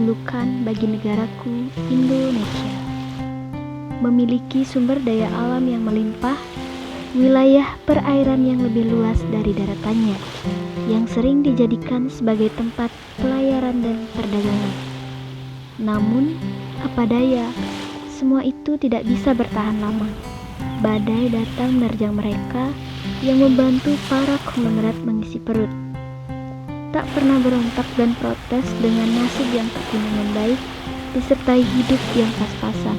merindukan bagi negaraku, Indonesia. Memiliki sumber daya alam yang melimpah, wilayah perairan yang lebih luas dari daratannya, yang sering dijadikan sebagai tempat pelayaran dan perdagangan. Namun, apa daya, semua itu tidak bisa bertahan lama. Badai datang menerjang mereka yang membantu para konglomerat mengisi perut. Tak pernah berontak dan protes dengan nasib yang tak kunjung membaik, disertai hidup yang pas-pasan,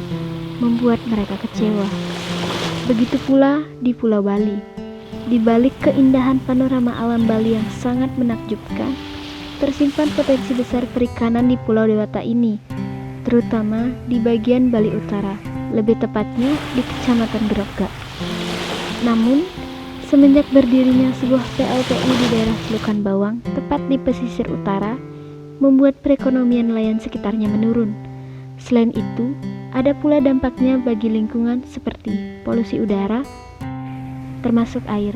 membuat mereka kecewa. Begitu pula di Pulau Bali. Di balik keindahan panorama alam Bali yang sangat menakjubkan, tersimpan potensi besar perikanan di Pulau Dewata ini, terutama di bagian Bali Utara, lebih tepatnya di Kecamatan Grogak. Namun, semenjak berdirinya sebuah PLTU di daerah Selokan Bawang, tepat di pesisir utara, membuat perekonomian nelayan sekitarnya menurun. Selain itu, ada pula dampaknya bagi lingkungan seperti polusi udara, termasuk air.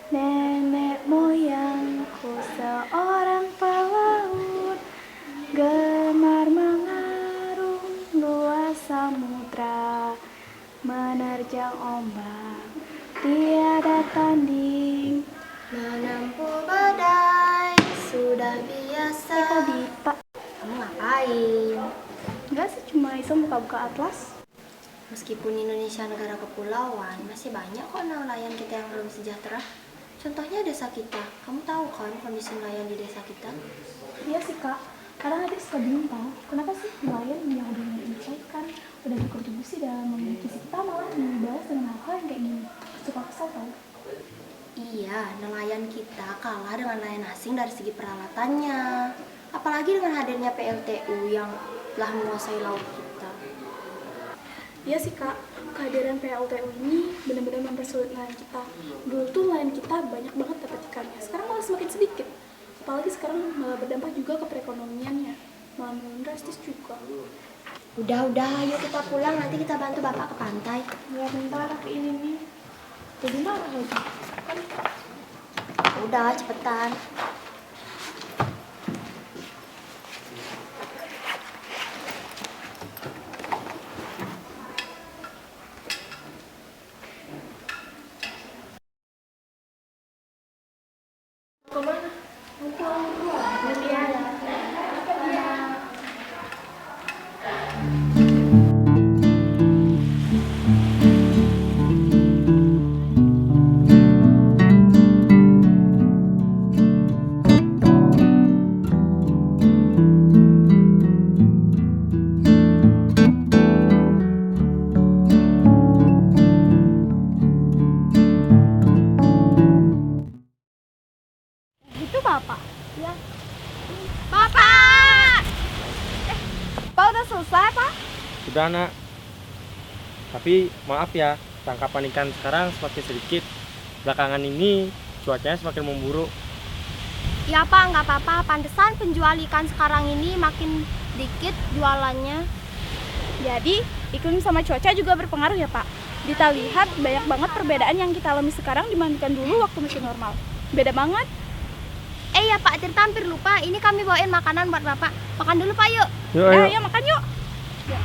Nenek moyangku seorang pelaut, gemar mengarung luas samudra, menerjang ombak tiada tanding, menempuh badai sudah biasa. Kok Dita? Kamu ngapain? Enggak sih, cuma iseng buka-buka atlas. Meskipun Indonesia negara kepulauan, masih banyak kok nelayan kita yang belum sejahtera. Contohnya desa kita. Kamu tahu kan kondisi nelayan di desa kita? Iya sih kak, kadang aja suka bingung tau, kenapa sih nelayan yang udah mencairkan, udah berkontribusi dalam memiliki kita malah dibalas dengan hal-hal yang kayak gini. Suka kesel tau. Iya, nelayan kita kalah dengan nelayan asing dari segi peralatannya. Apalagi dengan hadirnya PLTU yang telah menguasai laut kita. Iya sih kak, kehadiran PLTU ini benar-benar mempersulit nelayan kita. Dulu tuh nelayan kita banyak banget dapat ikannya, sekarang malah semakin sedikit. Apalagi sekarang malah berdampak juga ke perekonomiannya, malah menurun drastis juga. Udah, yuk kita pulang, nanti kita bantu bapak ke pantai. Ya bentar, ini nih. Jadi marah lagi. Kan Udah, cepetan. kemana? Mau pulang. Nanti ya. Itu bapak? Ya. Bapak! Pak udah selesai pak? Sudah nak. Tapi maaf ya, tangkapan ikan sekarang semakin sedikit. Belakangan ini cuacanya semakin memburuk. Ya pak, nggak apa-apa. Pantesan penjual ikan sekarang ini makin dikit jualannya. Jadi, iklim sama cuaca juga berpengaruh ya pak. Kita lihat banyak banget perbedaan yang kita alami sekarang dibandingkan dulu waktu masih normal. Beda banget. Ya pak, Tirta hampir lupa. Ini kami bawain makanan buat bapak. Makan dulu pak, yuk. Yuk, ayo. Ayo makan yuk. Ya.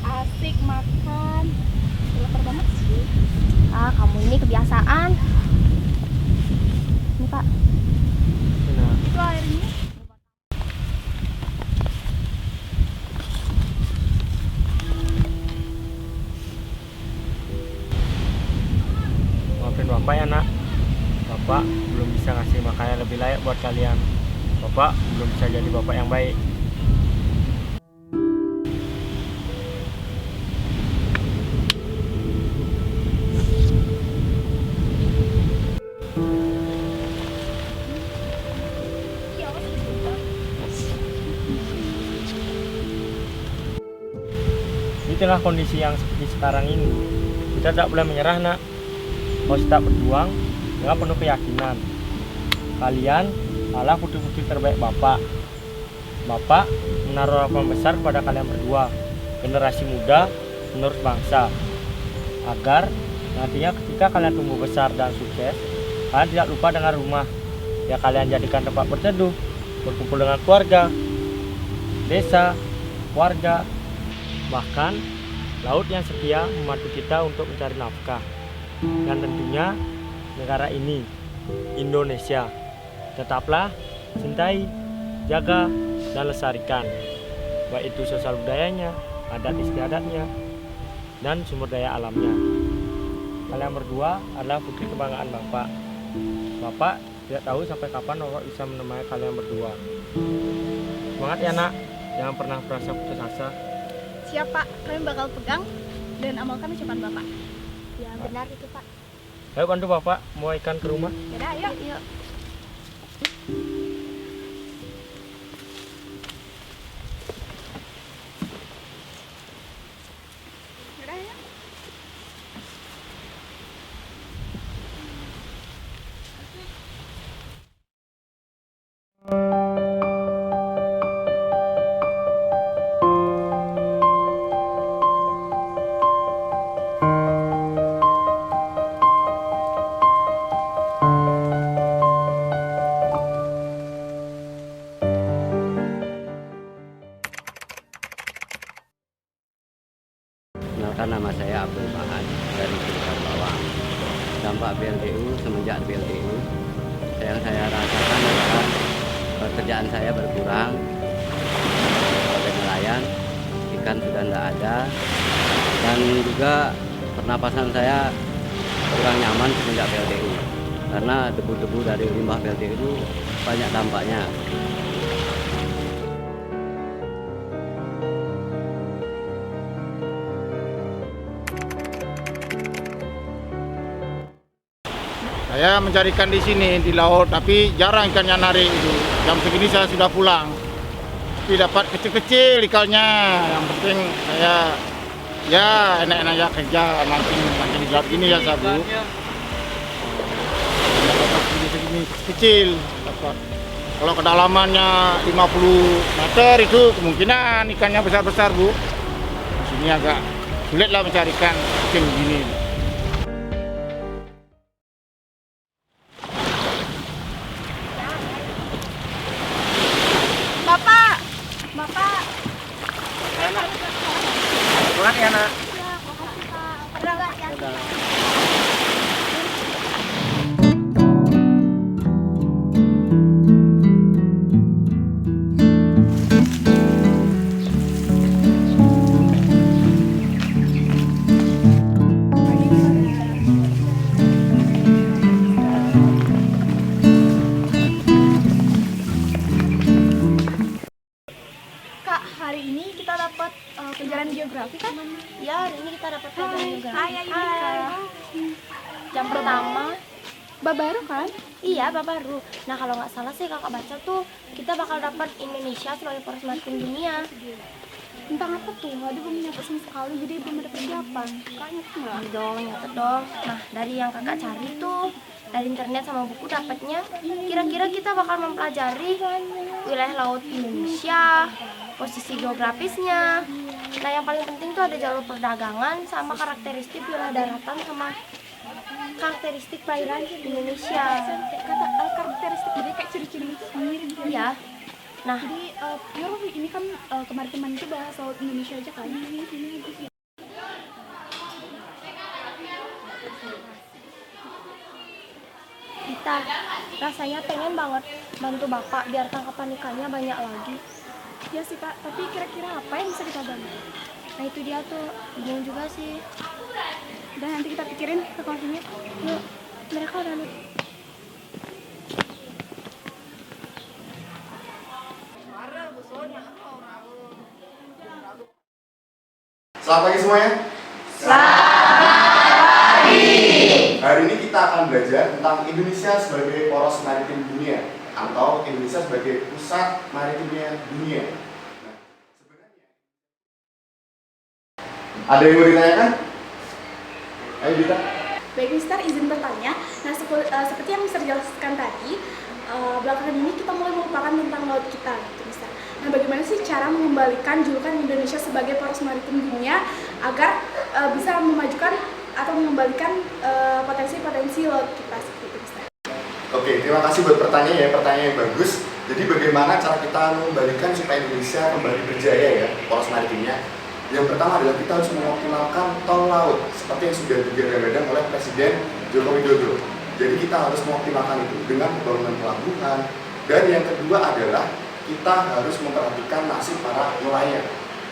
Asik makan. Lapar banget sih. Kamu ini kebiasaan. Ini pak. Nah, Itu airnya. maafin bapak ya nak. Bapak belum bisa ngasih makanan lebih layak buat kalian. Bapak belum bisa jadi bapak yang baik. Di tengah kondisi yang seperti sekarang ini, kita tidak boleh menyerah nak. Harus tetap berjuang dengan penuh keyakinan. Kalian adalah putri-putri terbaik bapak. Bapak menaruh harapan besar pada kalian berdua, generasi muda penerus bangsa, agar nantinya ketika kalian tumbuh besar dan sukses, kalian tidak lupa dengan rumah yang kalian jadikan tempat berteduh, berkumpul dengan keluarga, desa, warga, bahkan laut yang setia membantu kita untuk mencari nafkah. Dan tentunya negara ini, Indonesia, tetaplah cintai, jaga, dan lestarikan, baik itu sosial budayanya, adat istiadatnya, dan sumber daya alamnya. Kalian berdua adalah putri kebanggaan Bapak. Bapak tidak tahu sampai kapan Bapak bisa menemani kalian berdua. Semangat ya nak, jangan pernah merasa putus asa. Siap Pak, kami bakal pegang dan amalkan ucapan Bapak. Ya benar itu Pak. Ayo bantu Bapak membawa ikan ke rumah. Yaudah, yuk. Yuk. Yaudah, yuk. Kenalkan, nama saya Abdul Mahan dari Kecamatan Bawang. Dampak BLTU semenjak BLTU yang saya rasakan adalah pekerjaan saya berkurang sebagai nelayan, ikan sudah tidak ada, dan juga pernapasan saya kurang nyaman semenjak BLTU karena debu-debu dari limbah BLTU itu banyak dampaknya. Saya mencari ikan di sini di laut, tapi jarang ikannya narik itu. Jam segini saya sudah pulang. Tapi dapat kecil-kecil ikannya. Yang penting saya ya enak-enak aja kerja mancing di laut gini ya sabu. Dapat segini kecil dapat. Kalau kedalamannya 50 meter itu kemungkinan ikannya besar-besar Bu. Di sini agak sulit lah mencari ikan kecil begini. Bapak! Bapak! Semangat ya nak. Kak, hari ini kita dapat pelajaran geografi kan? Ya hari ini kita dapat pelajaran geografi. Hai, Yudika. Jam pertama. Baru kan? Iya, baru. Nah, kalau nggak salah sih kakak baca tuh kita bakal dapat Indonesia sebagai poros maritim dunia. Tentang apa tuh? Aduh, belum nyampe sama sekali, jadi belum ada persiapan. Kak, nyatet nggak? Nyatet dong. Nah, dari yang kakak cari tuh, dari internet sama buku dapatnya, kira-kira kita bakal mempelajari wilayah laut Indonesia, posisi geografisnya. Nah, yang paling penting tuh ada jalur perdagangan sama karakteristik wilayah daratan sama karakteristik perairan Indonesia. Kata karakteristik, jadi kayak ciri-ciri sendiri gitu. Iya. Nah, Jadi, ini kan kemaritiman itu bahas laut Indonesia aja kan? kita rasanya pengen banget bantu bapak biar tangkapan ikannya banyak lagi. Ya sih Kak, tapi kira-kira apa yang bisa kita bantu? Nah itu dia tuh, bingung juga sih. Dan nanti kita pikirin ke konsumen. Yuk, mereka udah Selamat pagi semuanya. Selamat pagi. Hari ini kita akan belajar tentang Indonesia sebagai poros maritim dunia atau Indonesia sebagai pusat maritimnya dunia. Nah, sebenarnya ada yang mau ditanyakan? Ayo Dita. Baik Mister, izin bertanya. Nah, seperti yang Mister jelaskan tadi, belakangan ini kita mulai melupakan tentang laut kita gitu Mister. Nah, bagaimana sih cara mengembalikan julukan Indonesia sebagai poros maritim dunia agar bisa memajukan atau mengembalikan potensi-potensi laut kita seperti itu, Mister? Oke, terima kasih buat pertanyaan yang bagus. Jadi bagaimana cara kita mengembalikan supaya Indonesia kembali berjaya ya poros maritimnya? Yang pertama adalah kita harus mengoptimalkan tol laut seperti yang sudah digadang-gadang oleh Presiden Joko Widodo. Jadi kita harus mengoptimalkan itu dengan pembangunan pelabuhan. Dan yang kedua adalah kita harus memperhatikan nasib para nelayan.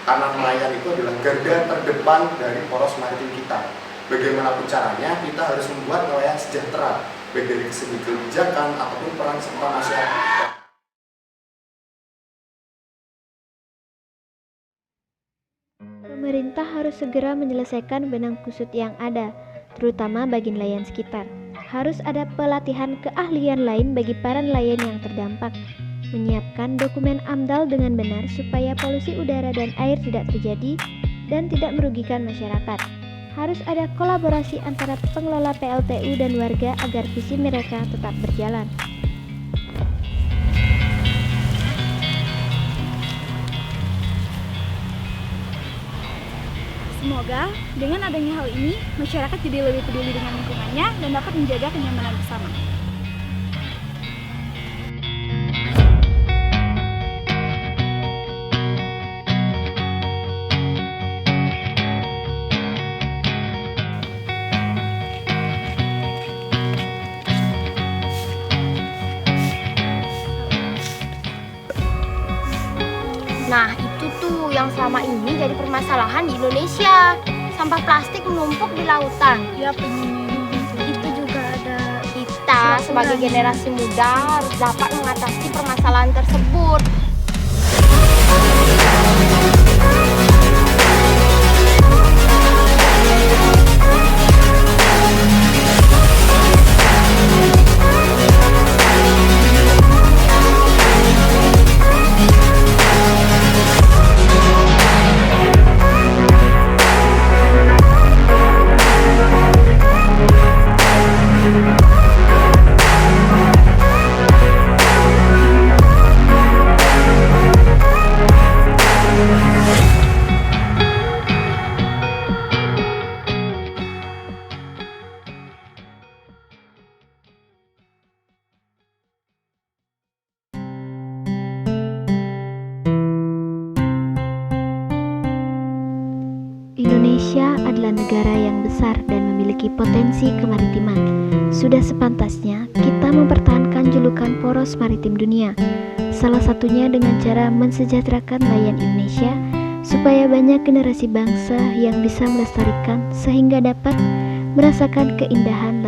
Karena nelayan itu adalah garda terdepan dari poros maritim kita. Bagaimanapun caranya, kita harus membuat nelayan sejahtera, baik dari segi kebijakan ataupun peran serta masyarakat. Pemerintah harus segera menyelesaikan benang kusut yang ada, terutama bagi nelayan sekitar. Harus ada pelatihan keahlian lain bagi para nelayan yang terdampak. Menyiapkan dokumen AMDAL dengan benar supaya polusi udara dan air tidak terjadi dan tidak merugikan masyarakat. Harus ada kolaborasi antara pengelola PLTU dan warga agar visi mereka tetap berjalan. Semoga dengan adanya hal ini, masyarakat jadi lebih peduli dengan lingkungannya dan dapat menjaga kenyamanan bersama. Nah, itu tuh yang selama ini jadi permasalahan di Indonesia. Sampah plastik menumpuk di lautan. Ya, itu juga ada. Kita sebagai generasi muda harus dapat mengatasi permasalahan tersebut. Indonesia adalah negara yang besar dan memiliki potensi kemaritiman. Sudah sepantasnya kita mempertahankan julukan poros maritim dunia. Salah satunya dengan cara mensejahterakan nelayan Indonesia supaya banyak generasi bangsa yang bisa melestarikan sehingga dapat merasakan keindahan